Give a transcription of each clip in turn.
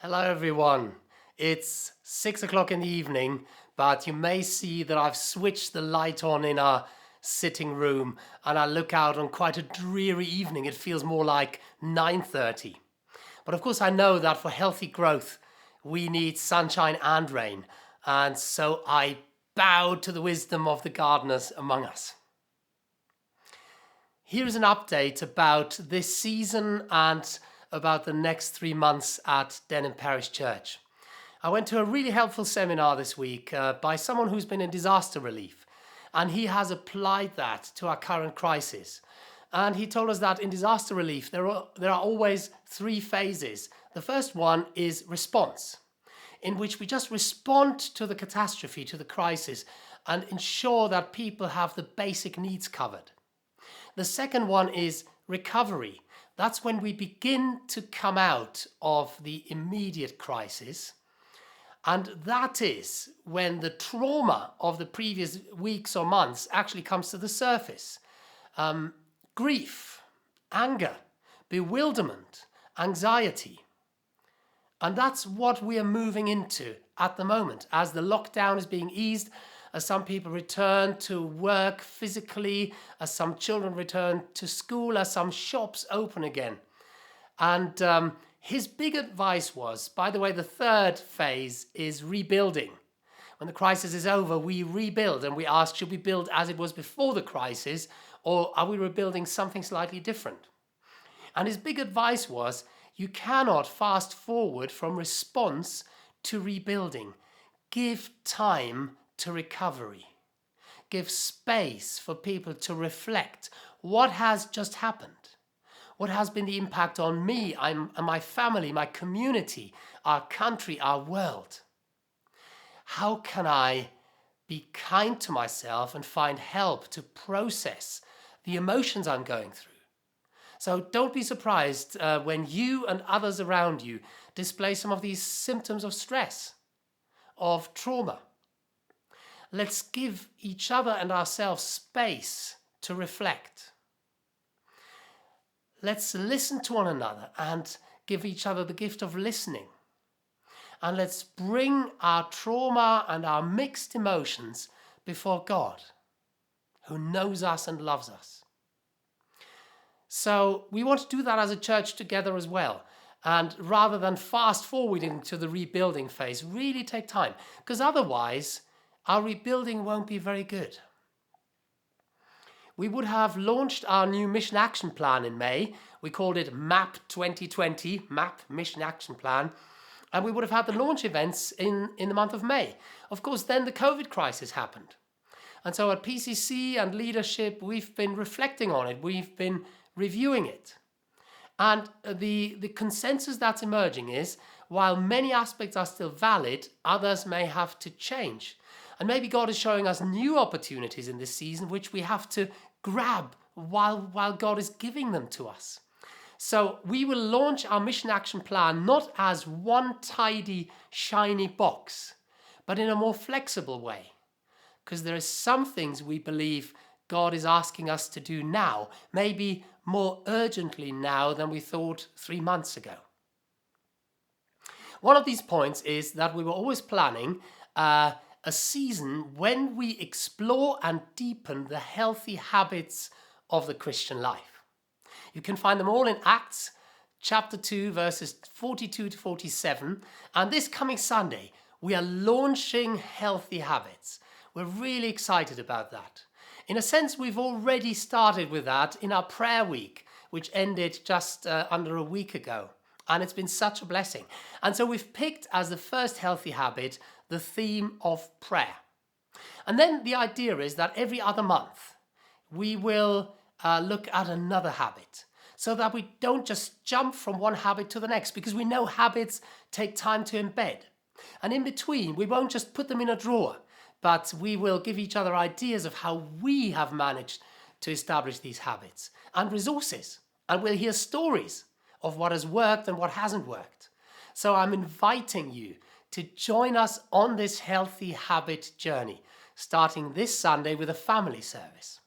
Hello everyone. It's 6 o'clock in the evening, but you may see that I've switched the light on in our sitting room and I look out on quite a dreary evening. It feels more like 9:30. But of course I know that for healthy growth we need sunshine and rain. And so I bow to the wisdom of the gardeners among us. Here is an update about this season and about the next 3 months at Denham Parish Church. I went to a really helpful seminar this week by someone who's been in disaster relief, and he has applied that to our current crisis. And he told us that in disaster relief, there are always three phases. The first one is response, in which we just respond to the catastrophe, to the crisis, and ensure that people have the basic needs covered. The second one is recovery. That's when we begin to come out of the immediate crisis. And that is when the trauma of the previous weeks or months actually comes to the surface. Grief, anger, bewilderment, anxiety. And that's what we are moving into at the moment as the lockdown is being eased, as some people return to work physically, as some children return to school, as some shops open again. And his big advice was, by the way, the third phase is rebuilding. When the crisis is over, we rebuild and we ask, should we build as it was before the crisis, or are we rebuilding something slightly different? And his big advice was, you cannot fast forward from response to rebuilding. Give time to recovery. Give space for people to reflect. What has just happened? What has been the impact on me, and my family, my community, our country, our world? How can I be kind to myself and find help to process the emotions I'm going through? So don't be surprised when you and others around you display some of these symptoms of stress, of trauma. Let's give each other and ourselves space to reflect. Let's listen to one another and give each other the gift of listening. And let's bring our trauma and our mixed emotions before God, who knows us and loves us. So we want to do that as a church together as well. And rather than fast forwarding to the rebuilding phase, really take time, because otherwise our rebuilding won't be very good. We would have launched our new Mission Action Plan in May. We called it MAP 2020, MAP Mission Action Plan. And we would have had the launch events in the month of May. Of course, then the COVID crisis happened. And so at PCC and leadership, we've been reflecting on it. We've been reviewing it. And the consensus that's emerging is, while many aspects are still valid, others may have to change. And maybe God is showing us new opportunities in this season, which we have to grab while God is giving them to us. So we will launch our Mission Action Plan not as one tidy, shiny box, but in a more flexible way. Because there are some things we believe God is asking us to do now, maybe more urgently now than we thought 3 months ago. One of these points is that we were always planning a season when we explore and deepen the healthy habits of the Christian life. You can find them all in Acts chapter 2, verses 42 to 47. And this coming Sunday, we are launching healthy habits. We're really excited about that. In a sense, we've already started with that in our prayer week, which ended just under a week ago. And it's been such a blessing. And so we've picked as the first healthy habit the theme of prayer. And then the idea is that every other month we will look at another habit, so that we don't just jump from one habit to the next, because we know habits take time to embed. And in between, we won't just put them in a drawer, but we will give each other ideas of how we have managed to establish these habits and resources. And we'll hear stories of what has worked and what hasn't worked. So I'm inviting you to join us on this healthy habit journey, starting this Sunday with a family service.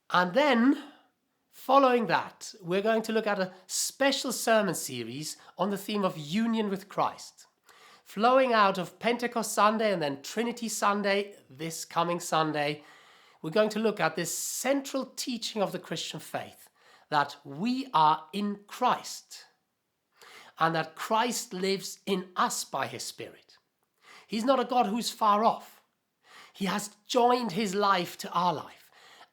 And then Following that, we're going to look at a special sermon series on the theme of union with Christ. Flowing out of Pentecost Sunday and then Trinity Sunday, this coming Sunday, we're going to look at this central teaching of the Christian faith, that we are in Christ and that Christ lives in us by his Spirit. He's not a God who's far off. He has joined his life to our life.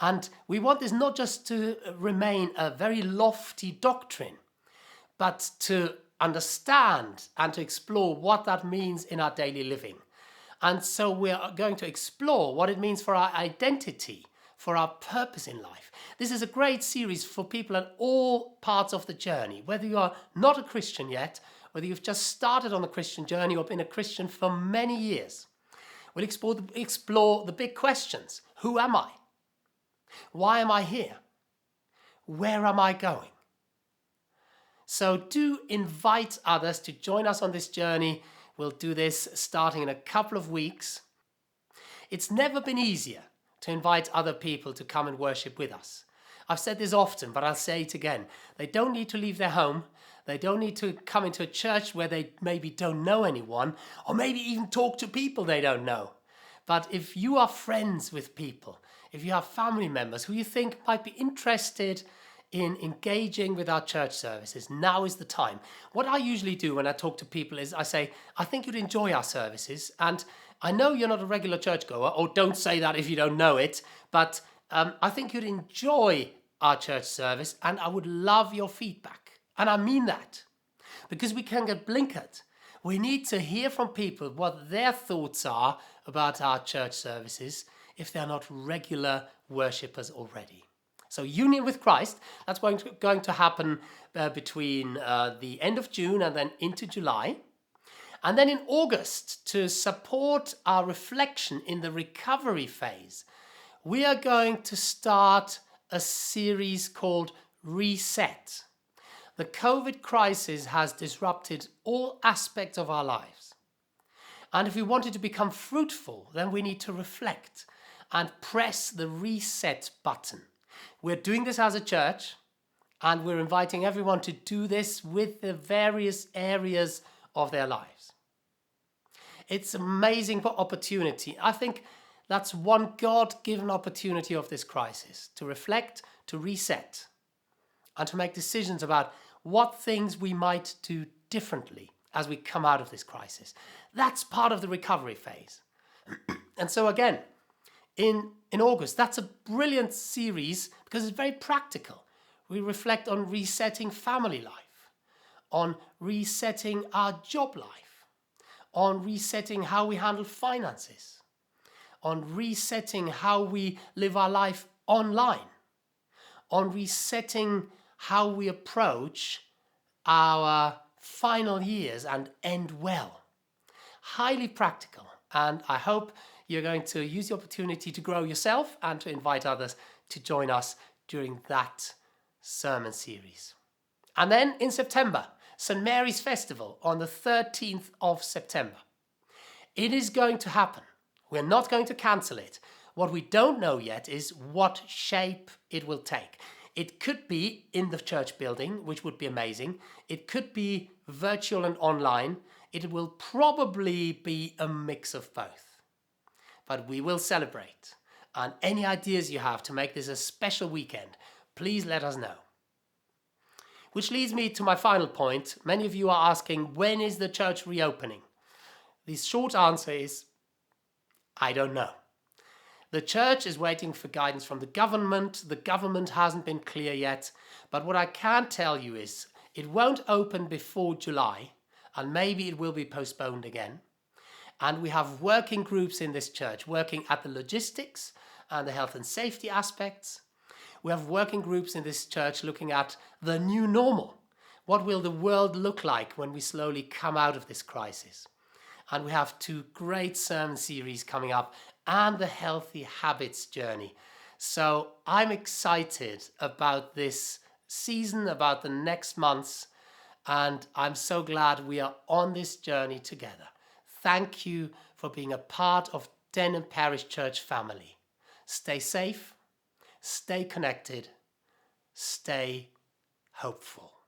And we want this not just to remain a very lofty doctrine, but to understand and to explore what that means in our daily living. And so we're going to explore what it means for our identity, for our purpose in life. This is a great series for people at all parts of the journey, whether you are not a Christian yet, whether you've just started on the Christian journey or been a Christian for many years. We'll explore the big questions. Who am I? Why am I here? Where am I going? So do invite others to join us on this journey. We'll do this starting in a couple of weeks. It's never been easier to invite other people to come and worship with us. I've said this often, but I'll say it again. They don't need to leave their home. They don't need to come into a church where they maybe don't know anyone, or maybe even talk to people they don't know. But if you are friends with people, if you have family members who you think might be interested in engaging with our church services, now is the time. What I usually do when I talk to people is I say, I think you'd enjoy our services, and I know you're not a regular churchgoer, or don't say that if you don't know it, but I think you'd enjoy our church service, and I would love your feedback. And I mean that, because we can get blinkered. We need to hear from people what their thoughts are about our church services if they're not regular worshippers already. So union with Christ, that's going to happen between the end of June and then into July. And then in August, to support our reflection in the recovery phase, we are going to start a series called Reset. The COVID crisis has disrupted all aspects of our lives. And if we want it to become fruitful, then we need to reflect and press the reset button. We're doing this as a church, and we're inviting everyone to do this with the various areas of their lives. It's an amazing opportunity. I think that's one God-given opportunity of this crisis, to reflect, to reset, and to make decisions about what things we might do differently as we come out of this crisis. That's part of the recovery phase. And so again, in August, that's a brilliant series because it's very practical. We reflect on resetting family life, on resetting our job life, on resetting how we handle finances, on resetting how we live our life online, on resetting how we approach our final years and end well. Highly practical, and I hope you're going to use the opportunity to grow yourself and to invite others to join us during that sermon series. And then in September, St. Mary's Festival on the 13th of September. It is going to happen. We're not going to cancel it. What we don't know yet is what shape it will take. It could be in the church building, which would be amazing. It could be virtual and online. It will probably be a mix of both. But we will celebrate. And any ideas you have to make this a special weekend, please let us know. Which leads me to my final point. Many of you are asking, when is the church reopening? The short answer is, I don't know. The church is waiting for guidance from the government. The government hasn't been clear yet. But what I can tell you is, it won't open before July, and maybe it will be postponed again. And we have working groups in this church working at the logistics and the health and safety aspects. We have working groups in this church looking at the new normal. What will the world look like when we slowly come out of this crisis? And we have 2 great sermon series coming up and the healthy habits journey. So I'm excited about this season, about the next months, and I'm so glad we are on this journey together. Thank you for being a part of Denham Parish Church family. Stay safe, stay connected, stay hopeful.